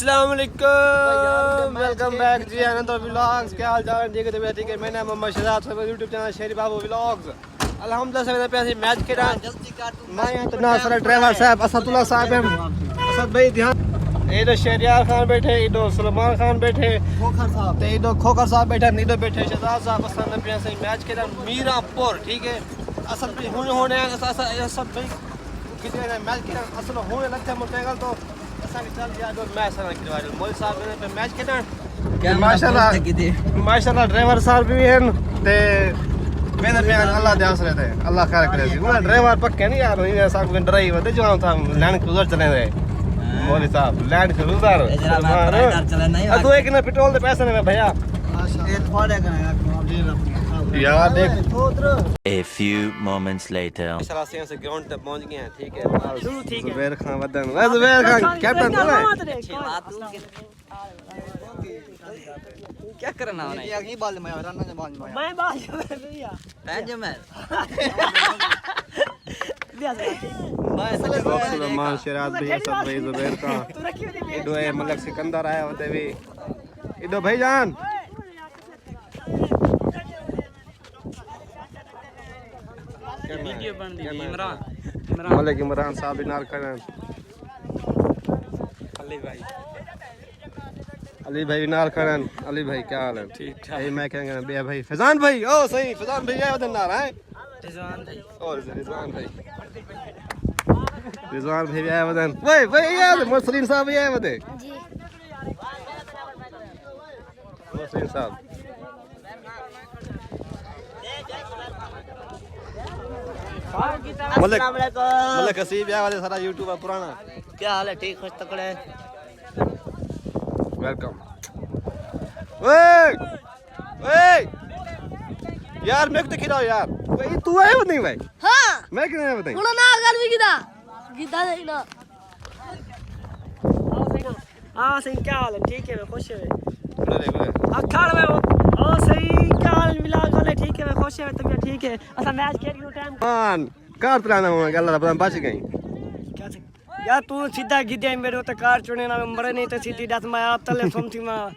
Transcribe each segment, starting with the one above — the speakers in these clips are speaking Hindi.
अस्सलाम वालेकुम, वेलकम बैक जी आनंद व्लॉग्स। क्या हाल चाल है? ठीक है, ठीक है। मैं नाम मोहम्मद शहजाद, सब यूट्यूब चैनल शेरी बाबू व्लॉग्स। अल्हम्दुलिल्लाह से मेरे पैसे मैच खेला। मैं यहाँ तो ना सारा ड्राइवर साहब असदुल्ला साहब हैं, असद भाई ध्यान। इधर शहरियार खान बैठे, इधर सलमान खान बैठे, खोखर साहब ते इधर खोखर साहब बैठे, नीदो बैठे शहजाद साहब। असद ने पैसे मैच खेला मीरापुर, ठीक है। असद भाई होने असद भाई कितने मैच खेला असल होने लगता है मुर्तेगल तो चल दिया जो मैच मोदी साहब ने मैच खेला माशाल्लाह ड्राइवर साहब भी हैं ते मेरे पे अल्लाह दे आसरे थे, अल्लाह खैर करे जी। वो ड्राइवर पक्के नहीं यार, ये सब ड्राइवर दे जो था लैंड क्रूजर चले थे मोदी साहब, लैंड क्रूजर तू एक ना पेट्रोल दे पैसे ने भैया यार देख। A few moments later. शरासियों से ग्राउंड तक पहुंच गए हैं, ठीक है। जुबैर खान वदन, जुबैर खान कैप्टन तो है। क्या करना है? ये बाल में रन में बाल में मैं बाल भैया पैंज में सलमान शराद भैया सब भाई जुबैर का इधो है मलक सिकंदर आया होते भी इधो भाईजान वीडियो बन दी इमरान मलक इमरान साहब नाल करन अली भाई नाल करन। अली भाई क्या हाल है? ठीक ठाक। मैं कहेंगे भैया भाई फैजान भाई, ओ सही फैजान भाई आए वदन नाल है रिजवान भाई और रिजवान भाई भी आए वदन। भाई भाई यार मुसलिम साहब भी आए वदे जी मुसलिम साहब मलक हसीब आए वाले सारा यूट्यूबर पुराना। क्या हाल है? ठीक खुश तकड़े वेलकम। ओए ओए यार मैं तो खिलाओ यार भाई तू आए हो नहीं भाई? हां मैं क्यों आया बताइए थोड़ा ना कर भी गीता देखना। हां सही क्या हाल है? ठीक है मैं खुश है बोले अखाड़ में हां सही क्या हाल मिला गले ठीक है मैं खुश है तबीयत ठीक है। असा मैच खेल के टाइम मान कार चलाना मैं गल्ला पता बच गई क्या यार तू सीधा गिदे मेरे तो कार चुने ना मरे नहीं तो सीधी दस मैं आप तले सुनती मां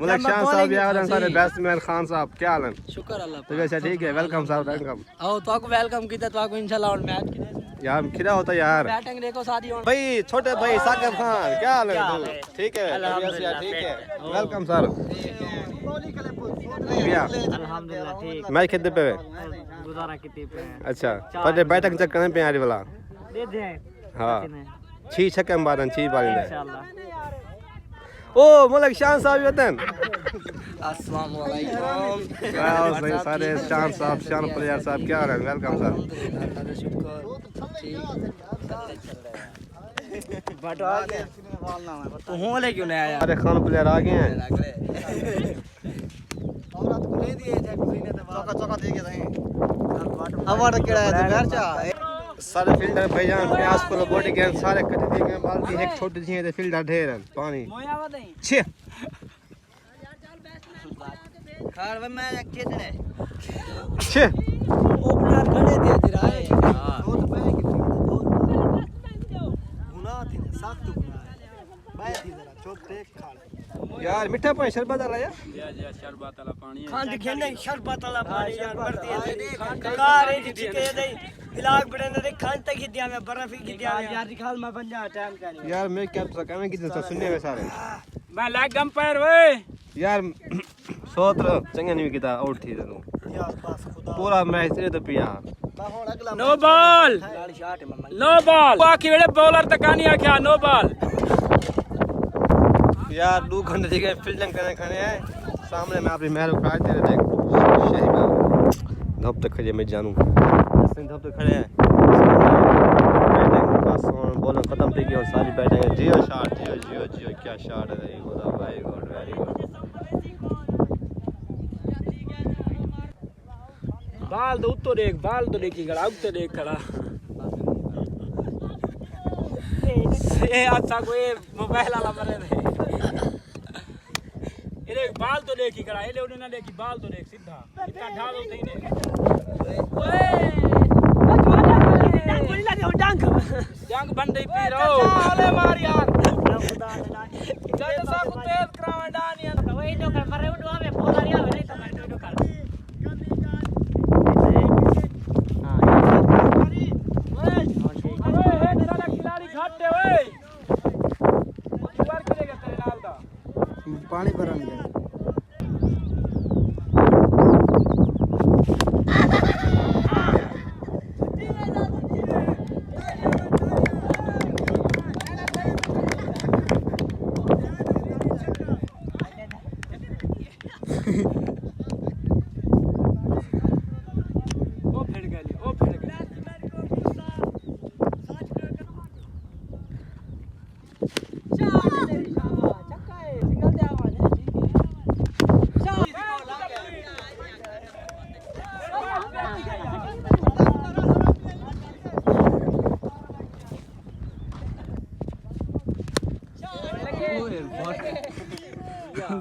मलक शान साहब यार सारे बैट्समैन खान साहब क्या हाल है? शुक्र अल्लाह तो वैसे ठीक है। वेलकम साहब वेलकम। आओ तो आपको वेलकम कीता तो आपको इंशाल्लाह और मैच यार खिला होता यार बैटिंग देखो सादी और भाई छोटे भाई साकिब खान क्या हाल है? ठीक है ठीक है वेलकम सर भैया अल्हम्दुलिल्लाह ठीक मैच खेलते पे गुजारा कितने पे अच्छा पर बैठक चेक करने पे आरी वाला दे दे हां 6 छक्के मारन 6 बारी दे इंशाल्लाह। ओ मलक शान साहब वतन अस्सलाम वालेकुम आओ सही सारे शान साहब शान प्लेयर साहब क्या हाल है? वेलकम सर बट आ गया तो हो ले क्यों नहीं आया? सारे खान प्लेयर आ गए हैं। औरत को ले दिए जाए किसी ने तो चौका चौका दे के रहे अवार्ड केड़ा है घर चा सारे फील्डर भाईजान प्यास को बॉडी गेंद सारे कट दिए गए बाल्टी एक छोटी सी है तो फील्डर ढेर है पानी छे खाड़ में मैं खेलने छे ओपनर खड़े दे दे रहा है हां तो मैं गुनाह थी सख्त गुनाह है भाई थी जरा चुप देख खाड़ यार मीठा पानी शरबत वाला यार शरबत वाला पानी खांड खेलने शरबत वाला पानी यार बढ़ती है कार है जी के दे इलाज बड़े ने खान तक ही दिया मैं बर्फ ही दिया यार निकाल मैं बन जा टाइम का यार मैं क्या पता मैं कितने सुनने में सारे मैं लेग अंपायर वे यार सोत्र चंगा नहीं किता आउट थी तू पूरा मैच तेरे तो पिया नो बॉल नो बॉल बाकी वेड़े बॉलर तक नहीं आख्या नो बॉल यार 2 घंटे ठीक है फील्डिंग करने खाने हैं सामने मैं अपनी महल उखाड़ तेरे देख शहीद धप तक खड़े मैं जानू धप तक खड़े हैं बैटिंग पास ऑन बॉलिंग खत्म थी और सारी बैटिंग जियो शॉट जियो क्या शॉट है भाई खुदा भाई गॉड वेरी गुड। बाल दो तो देख की गड़ा उत्तो देख खड़ा ये अच्छा कोई मोबाइल वाला मरे नहीं ये देख बाल तो देख ही खड़ा ये उन्हें ना देखी बाल तो देख सीधा इतना ढाल होते ही नहीं ओए डंक बंदे पी रहो अरे मार यार खुदा ना जट सा को तेल करावन डानिया वही तो कर पर उठवा में बोला रिया नहीं तो मैं तो कर पानी भरन गया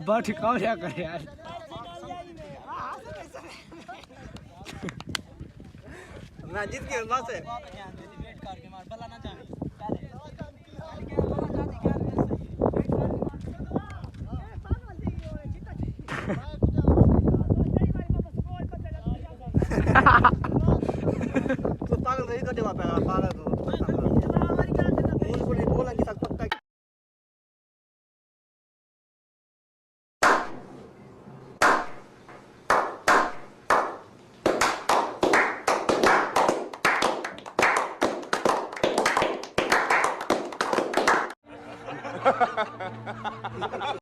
बहुत ठिकाव क्या करे यार मैं जीत गया बस है तो पागल नहीं करते वहां पे पागल तो बोल बोलेंगे तक पक्का Ha ha ha ha.